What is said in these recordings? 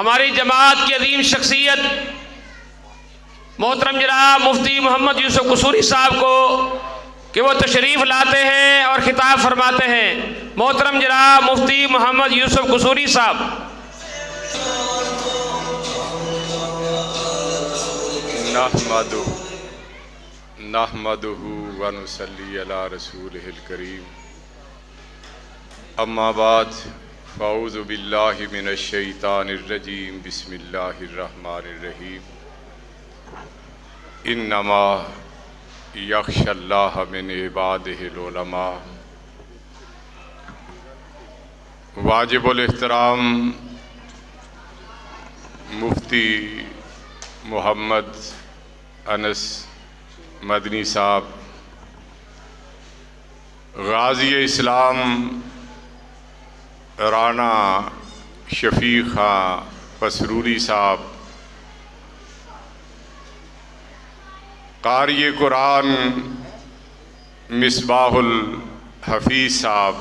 ہماری جماعت کی عظیم شخصیت محترم جناب مفتی محمد یوسف قصوری صاحب کو کہ وہ تشریف لاتے ہیں اور خطاب فرماتے ہیں۔ محترم جناب مفتی محمد یوسف قصوری صاحب۔ نحمدہ ونصلی علی رسولہ الکریم، اما بعد فاعوذ باللہ من الشیطان الرجیم، بسم اللہ الرحمن الرحیم۔ انما یخشی اللہ من عبادہ العلماء۔ واجب الاحترام مفتی محمد انس مدنی صاحب، غازی اسلام رانا شفیق خان پسروری صاحب، قاری قرآن مصباح الحفیظ صاحب،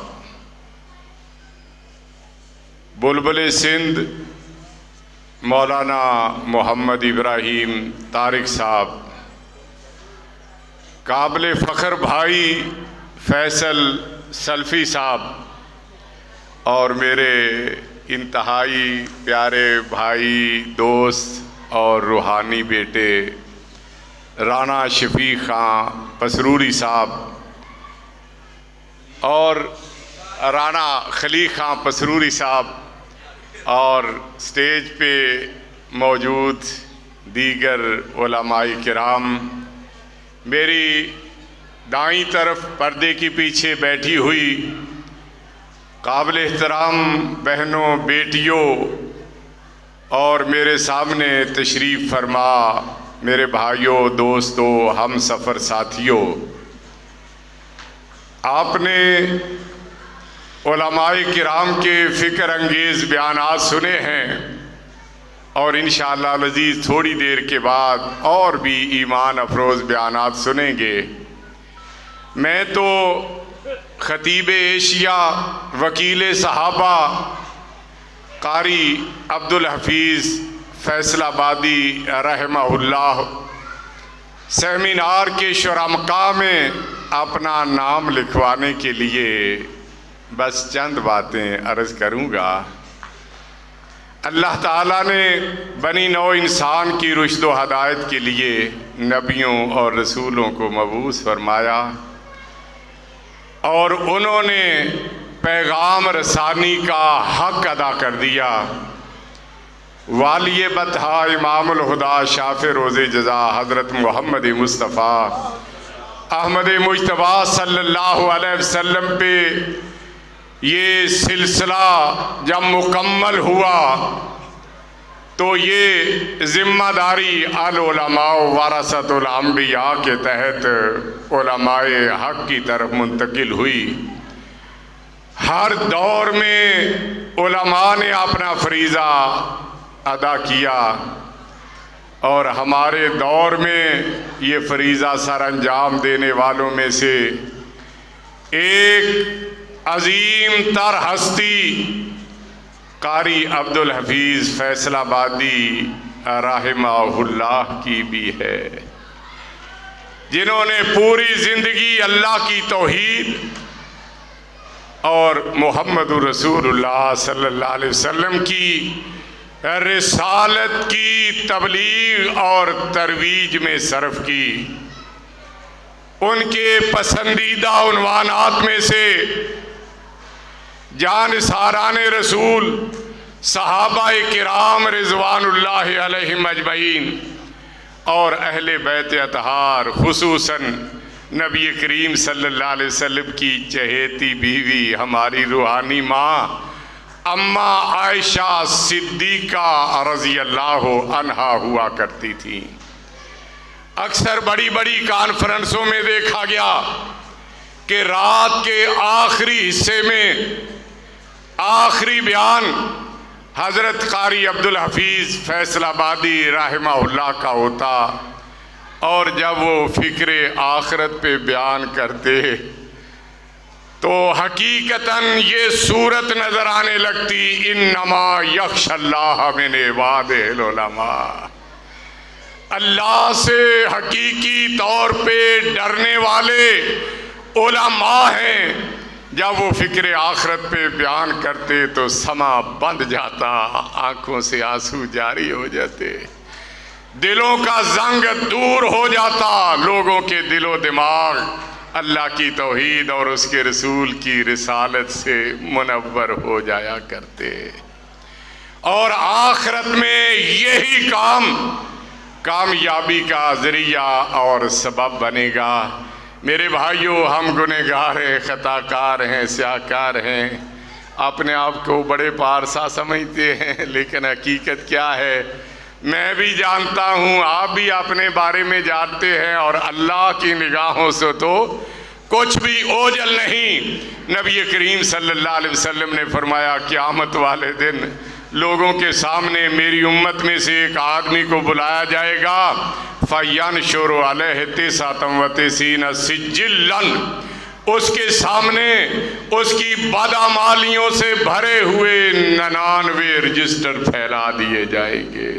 بلبل سندھ مولانا محمد ابراہیم طارق صاحب، قابل فخر بھائی فیصل سلفی صاحب، اور میرے انتہائی پیارے بھائی دوست اور روحانی بیٹے رانا شفیق خان پسروری صاحب اور رانا خلیق خان پسروری صاحب، اور سٹیج پہ موجود دیگر علماء کرام، میری دائیں طرف پردے کے پیچھے بیٹھی ہوئی قابل احترام بہنوں بیٹیوں، اور میرے سامنے تشریف فرما میرے بھائیوں دوستوں ہم سفر ساتھیوں، آپ نے علماء کرام کے فکر انگیز بیانات سنے ہیں، اور انشاءاللہ العزیز تھوڑی دیر کے بعد اور بھی ایمان افروز بیانات سنیں گے۔ میں تو خطیب ایشیا، وکیل صحابہ، قاری عبدالحفیظ فیصل آبادی رحمہ اللہ سیمینار کے شرمقاء میں اپنا نام لکھوانے کے لیے بس چند باتیں عرض کروں گا۔ اللہ تعالیٰ نے بنی نوع انسان کی رشد و ہدایت کے لیے نبیوں اور رسولوں کو مبعوث فرمایا، اور انہوں نے پیغام رسانی کا حق ادا کر دیا۔ والی بطحا امام الہدا شاف روز جزا حضرت محمد مصطفیٰ احمد مجتبیٰ صلی اللہ علیہ وسلم پہ یہ سلسلہ جب مکمل ہوا تو یہ ذمہ داری العلماء ورثۃ الانبیاء کے تحت علماء حق کی طرف منتقل ہوئی۔ ہر دور میں علماء نے اپنا فریضہ ادا کیا، اور ہمارے دور میں یہ فریضہ سر انجام دینے والوں میں سے ایک عظیم تر ہستی قاری عبدالحفیظ فیصل آبادی رحمہ اللہ کی بھی ہے، جنہوں نے پوری زندگی اللہ کی توحید اور محمد رسول اللہ صلی اللہ علیہ وسلم کی رسالت کی تبلیغ اور ترویج میں صرف کی۔ ان کے پسندیدہ عنوانات میں سے جانثاران رسول، صحابہ کرام رضوان اللہ علیہم اجمعین، اور اہل بیت اطہار، خصوصاً نبی کریم صلی اللہ علیہ وسلم کی چہیتی بیوی ہماری روحانی ماں اماں عائشہ صدیقہ رضی اللہ عنہا ہوا کرتی تھیں۔ اکثر بڑی بڑی کانفرنسوں میں دیکھا گیا کہ رات کے آخری حصے میں آخری بیان حضرت قاری عبدالحفیظ فیصل آبادی رحمہ اللہ کا ہوتا، اور جب وہ فکر آخرت پہ بیان کرتے تو حقیقتاً یہ صورت نظر آنے لگتی انما یخشی اللہ من عبادہ العلماء، اللہ سے حقیقی طور پہ ڈرنے والے علماء ہیں۔ جب وہ فکر آخرت پہ بیان کرتے تو سما بند جاتا، آنکھوں سے آنسو جاری ہو جاتے، دلوں کا زنگ دور ہو جاتا، لوگوں کے دل و دماغ اللہ کی توحید اور اس کے رسول کی رسالت سے منور ہو جایا کرتے۔ اور آخرت میں یہی کامیابی کا ذریعہ اور سبب بنے گا۔ میرے بھائیوں، ہم گنہگار ہیں، خطا کار ہیں، سیاہکار ہیں، اپنے آپ کو بڑے پارسا سمجھتے ہیں، لیکن حقیقت کیا ہے میں بھی جانتا ہوں، آپ بھی اپنے بارے میں جانتے ہیں، اور اللہ کی نگاہوں سے تو کچھ بھی اوجھل نہیں۔ نبی کریم صلی اللہ علیہ وسلم نے فرمایا قیامت والے دن لوگوں کے سامنے میری امت میں سے ایک آدمی کو بلایا جائے گا، فَيَنْشُرُ عَلَيْهِ 99 سِجِّلًا، اس کے سامنے اس کی بدعمالیوں سے بھرے ہوئے 99 رجسٹر پھیلا دیے جائیں گے۔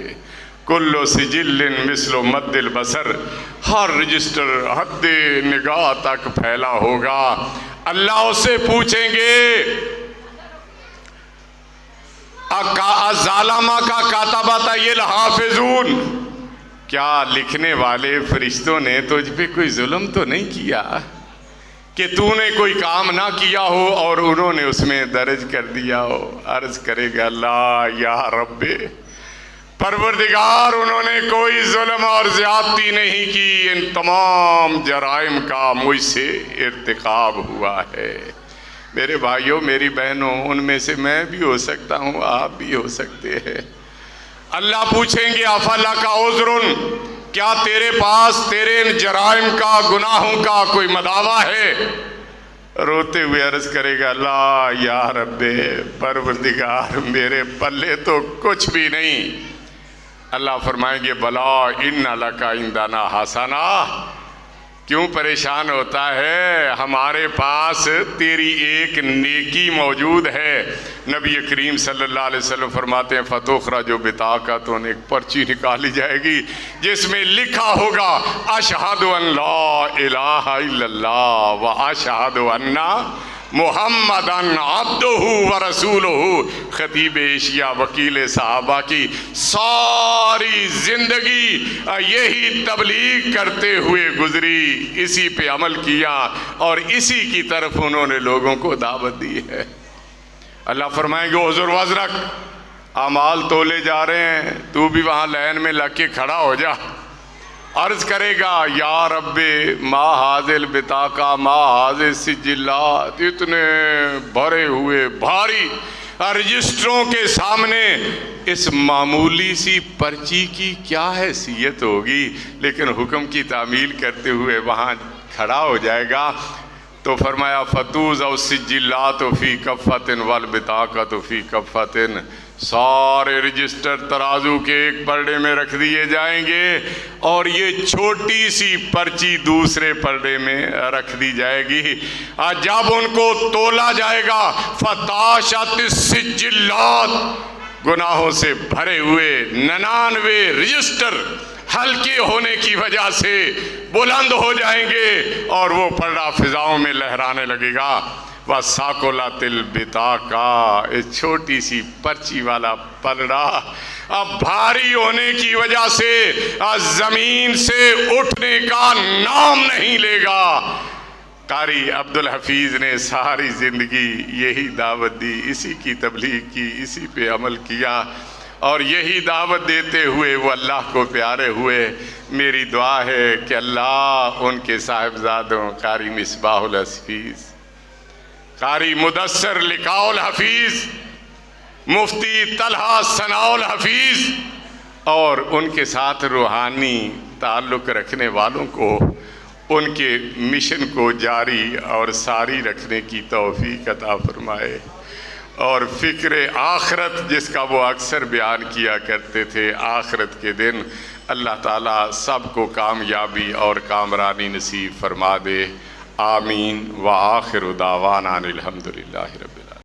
کل سجل مثل مد البصر، ہر رجسٹر حد نگاہ تک پھیلا ہوگا۔ اللہ اس سے پوچھیں گے الظالمہ کا کاتبۃ الحافظون، کیا لکھنے والے فرشتوں نے تجھ پہ کوئی ظلم تو نہیں کیا کہ تو نے کوئی کام نہ کیا ہو اور انہوں نے اس میں درج کر دیا ہو؟ عرض کرے گا لا یا رب، پروردگار انہوں نے کوئی ظلم اور زیادتی نہیں کی، ان تمام جرائم کا مجھ سے ارتکاب ہوا ہے۔ میرے بھائیوں، میری بہنوں، ان میں سے میں بھی ہو سکتا ہوں، آپ بھی ہو سکتے ہیں۔ اللہ پوچھیں گے افلک عذر، کیا تیرے پاس تیرے ان جرائم کا، گناہوں کا کوئی مداوع ہے؟ روتے ہوئے عرض کرے گا لا یا رب، پروردگار میرے پلے تو کچھ بھی نہیں۔ اللہ فرمائیں گے بلا ان لک عندنا حسنہ، کیوں پریشان ہوتا ہے؟ ہمارے پاس تیری ایک نیکی موجود ہے۔ نبی کریم صلی اللہ علیہ وسلم فرماتے ہیں فتخرج بطاقۃ، ایک پرچی نکالی جائے گی جس میں لکھا ہوگا اشہد ان لا الہ الا اللہ و اشہد ان محمدً عبدہ ورسولہ۔ خطیب ایشیا، وکیل صحابہ کی ساری زندگی یہی تبلیغ کرتے ہوئے گزری، اسی پہ عمل کیا اور اسی کی طرف انہوں نے لوگوں کو دعوت دی ہے۔ اللہ فرمائیں گے حضور وزرک، اعمال تولے جا رہے ہیں، تو بھی وہاں لائن میں لگ کے کھڑا ہو جا۔ عرض کرے گا یا رب ما حاضل بطاقہ ما حاضل سجلات، اتنے بھرے ہوئے بھاری رجسٹروں کے سامنے اس معمولی سی پرچی کی کیا حیثیت ہوگی؟ لیکن حکم کی تعمیل کرتے ہوئے وہاں کھڑا ہو جائے گا۔ تو فرمایا فتوز او سجلات فی کفۃ والبطاقۃ فی کفۃ، سارے رجسٹر ترازو کے ایک پلڑے میں رکھ دیے جائیں گے اور یہ چھوٹی سی پرچی دوسرے پلڑے میں رکھ دی جائے گی۔ جب ان کو تولا جائے گا فتاشت السجلات، گناہوں سے بھرے ہوئے 99 رجسٹر ہلکے ہونے کی وجہ سے بلند ہو جائیں گے اور وہ پلڑا فضاؤں میں لہرانے لگے گا۔ وَسَاقُلَتِ الْبِطَاقَةُ، اس چھوٹی سی پرچی والا پلڑا اب بھاری ہونے کی وجہ سے زمین سے اٹھنے کا نام نہیں لے گا۔ قاری عبدالحفیظ نے ساری زندگی یہی دعوت دی، اسی کی تبلیغ کی، اسی پہ عمل کیا اور یہی دعوت دیتے ہوئے وہ اللہ کو پیارے ہوئے۔ میری دعا ہے کہ اللہ ان کے صاحبزادوں قاری مصباح الحفیظ، قاری مدثر لقاء الحفیظ، مفتی طلحہ ثناء الحفیظ اور ان کے ساتھ روحانی تعلق رکھنے والوں کو ان کے مشن کو جاری اور ساری رکھنے کی توفیق عطا فرمائے، اور فکر آخرت جس کا وہ اکثر بیان کیا کرتے تھے، آخرت کے دن اللہ تعالیٰ سب کو کامیابی اور کامرانی نصیب فرما دے۔ آمین و آخر دعوانا الحمدللہ رب